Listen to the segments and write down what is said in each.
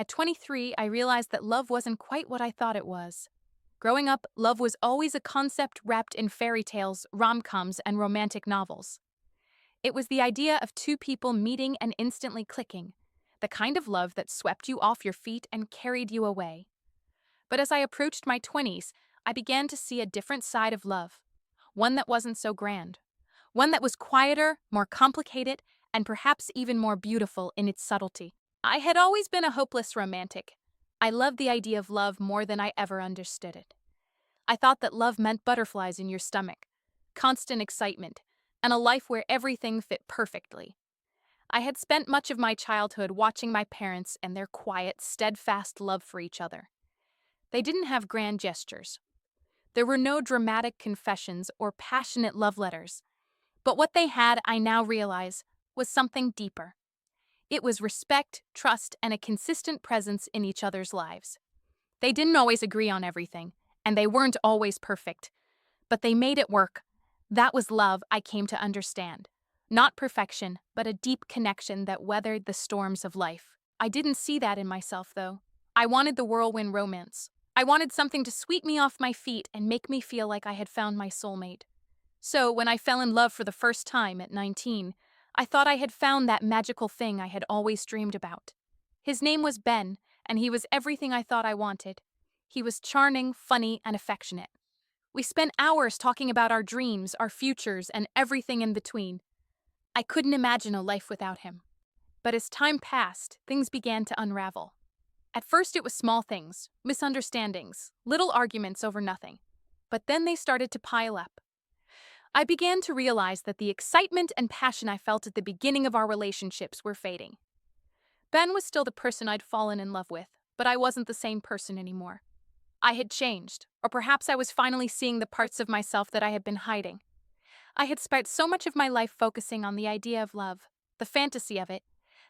At 23, I realized that love wasn't quite what I thought it was. Growing up, love was always a concept wrapped in fairy tales, rom-coms, and romantic novels. It was the idea of two people meeting and instantly clicking, the kind of love that swept you off your feet and carried you away. But as I approached my 20s, I began to see a different side of love, one that wasn't so grand, one that was quieter, more complicated, and perhaps even more beautiful in its subtlety. I had always been a hopeless romantic. I loved the idea of love more than I ever understood it. I thought that love meant butterflies in your stomach, constant excitement, and a life where everything fit perfectly. I had spent much of my childhood watching my parents and their quiet, steadfast love for each other. They didn't have grand gestures. There were no dramatic confessions or passionate love letters. But what they had, I now realize, was something deeper. It was respect, trust, and a consistent presence in each other's lives. They didn't always agree on everything, and they weren't always perfect. But they made it work. That was love I came to understand. Not perfection, but a deep connection that weathered the storms of life. I didn't see that in myself, though. I wanted the whirlwind romance. I wanted something to sweep me off my feet and make me feel like I had found my soulmate. So, when I fell in love for the first time at 19, I thought I had found that magical thing I had always dreamed about. His name was Ben, and he was everything I thought I wanted. He was charming, funny, and affectionate. We spent hours talking about our dreams, our futures, and everything in between. I couldn't imagine a life without him. But as time passed, things began to unravel. At first, it was small things, misunderstandings, little arguments over nothing. But then they started to pile up. I began to realize that the excitement and passion I felt at the beginning of our relationships were fading. Ben was still the person I'd fallen in love with, but I wasn't the same person anymore. I had changed, or perhaps I was finally seeing the parts of myself that I had been hiding. I had spent so much of my life focusing on the idea of love, the fantasy of it,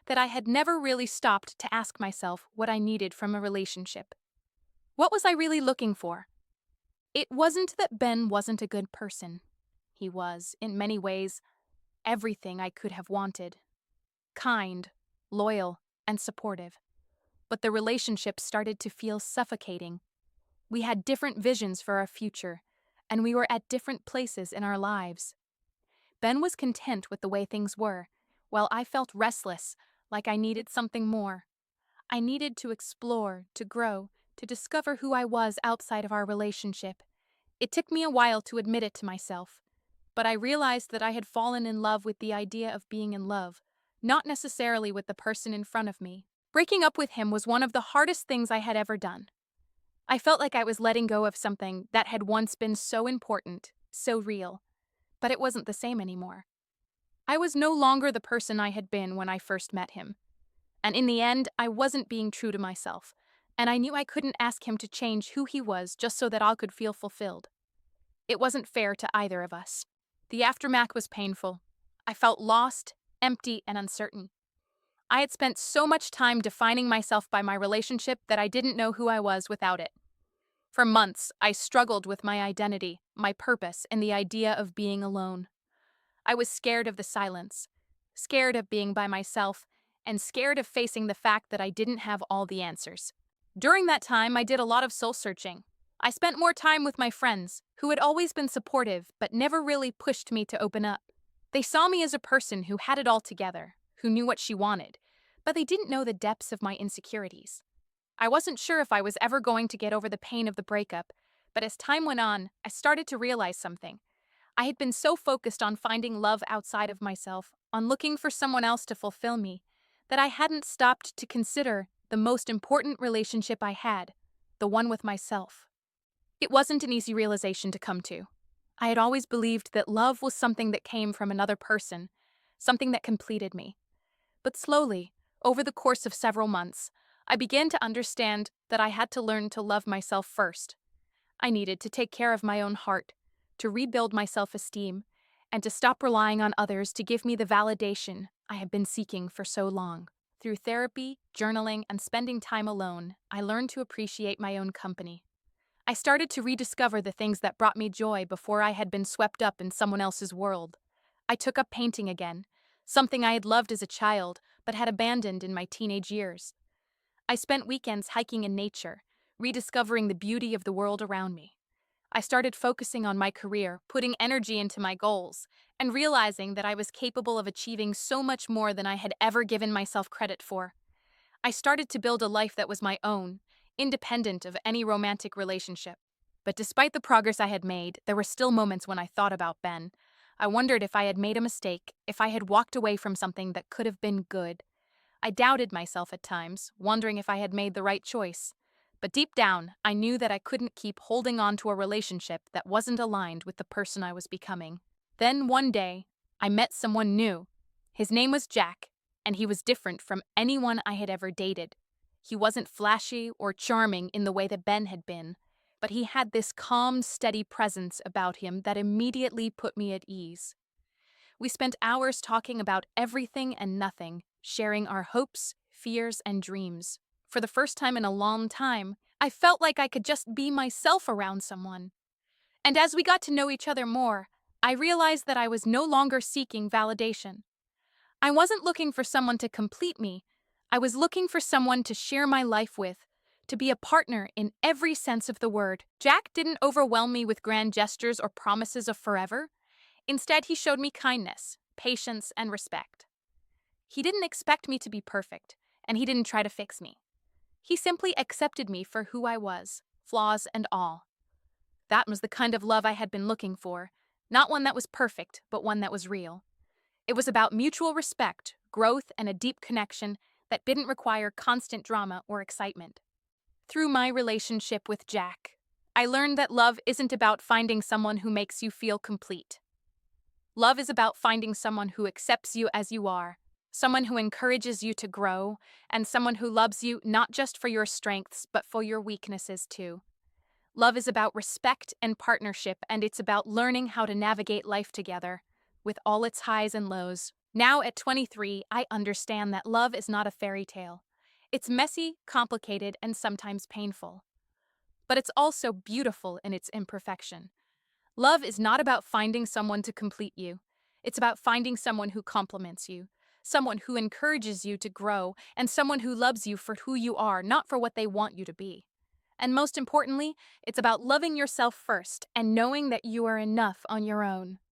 that I had never really stopped to ask myself what I needed from a relationship. What was I really looking for? It wasn't that Ben wasn't a good person. He was, in many ways, everything I could have wanted. Kind, loyal, and supportive. But the relationship started to feel suffocating. We had different visions for our future, and we were at different places in our lives. Ben was content with the way things were, while I felt restless, like I needed something more. I needed to explore, to grow, to discover who I was outside of our relationship. It took me a while to admit it to myself, but I realized that I had fallen in love with the idea of being in love, not necessarily with the person in front of me. Breaking up with him was one of the hardest things I had ever done. I felt like I was letting go of something that had once been so important, so real, but it wasn't the same anymore. I was no longer the person I had been when I first met him. And in the end, I wasn't being true to myself, and I knew I couldn't ask him to change who he was just so that I could feel fulfilled. It wasn't fair to either of us. The aftermath was painful. I felt lost, empty, and uncertain. I had spent so much time defining myself by my relationship that I didn't know who I was without it. For months, I struggled with my identity, my purpose, and the idea of being alone. I was scared of the silence, scared of being by myself, and scared of facing the fact that I didn't have all the answers. During that time, I did a lot of soul searching. I spent more time with my friends, who had always been supportive but never really pushed me to open up. They saw me as a person who had it all together, who knew what she wanted, but they didn't know the depths of my insecurities. I wasn't sure if I was ever going to get over the pain of the breakup, but as time went on, I started to realize something. I had been so focused on finding love outside of myself, on looking for someone else to fulfill me, that I hadn't stopped to consider the most important relationship I had, the one with myself. It wasn't an easy realization to come to. I had always believed that love was something that came from another person, something that completed me. But slowly, over the course of several months, I began to understand that I had to learn to love myself first. I needed to take care of my own heart, to rebuild my self-esteem, and to stop relying on others to give me the validation I had been seeking for so long. Through therapy, journaling, and spending time alone, I learned to appreciate my own company. I started to rediscover the things that brought me joy before I had been swept up in someone else's world. I took up painting again, something I had loved as a child but had abandoned in my teenage years. I spent weekends hiking in nature, rediscovering the beauty of the world around me. I started focusing on my career, putting energy into my goals, and realizing that I was capable of achieving so much more than I had ever given myself credit for. I started to build a life that was my own, independent of any romantic relationship. But despite the progress I had made, there were still moments when I thought about Ben. I wondered if I had made a mistake, if I had walked away from something that could have been good. I doubted myself at times, wondering if I had made the right choice. But deep down, I knew that I couldn't keep holding on to a relationship that wasn't aligned with the person I was becoming. Then one day, I met someone new. His name was Jack, and he was different from anyone I had ever dated. He wasn't flashy or charming in the way that Ben had been, but he had this calm, steady presence about him that immediately put me at ease. We spent hours talking about everything and nothing, sharing our hopes, fears, and dreams. For the first time in a long time, I felt like I could just be myself around someone. And as we got to know each other more, I realized that I was no longer seeking validation. I wasn't looking for someone to complete me. I was looking for someone to share my life with, to be a partner in every sense of the word. Jack didn't overwhelm me with grand gestures or promises of forever. Instead, he showed me kindness, patience, and respect. He didn't expect me to be perfect, and he didn't try to fix me. He simply accepted me for who I was, flaws and all. That was the kind of love I had been looking for, not one that was perfect, but one that was real. It was about mutual respect, growth, and a deep connection that didn't require constant drama or excitement. Through my relationship with Jack, I learned that love isn't about finding someone who makes you feel complete. Love is about finding someone who accepts you as you are, someone who encourages you to grow, and someone who loves you not just for your strengths, but for your weaknesses too. Love is about respect and partnership, and it's about learning how to navigate life together, with all its highs and lows. Now, at 23, I understand that love is not a fairy tale. It's messy, complicated, and sometimes painful. But it's also beautiful in its imperfection. Love is not about finding someone to complete you. It's about finding someone who complements you, someone who encourages you to grow, and someone who loves you for who you are, not for what they want you to be. And most importantly, it's about loving yourself first and knowing that you are enough on your own.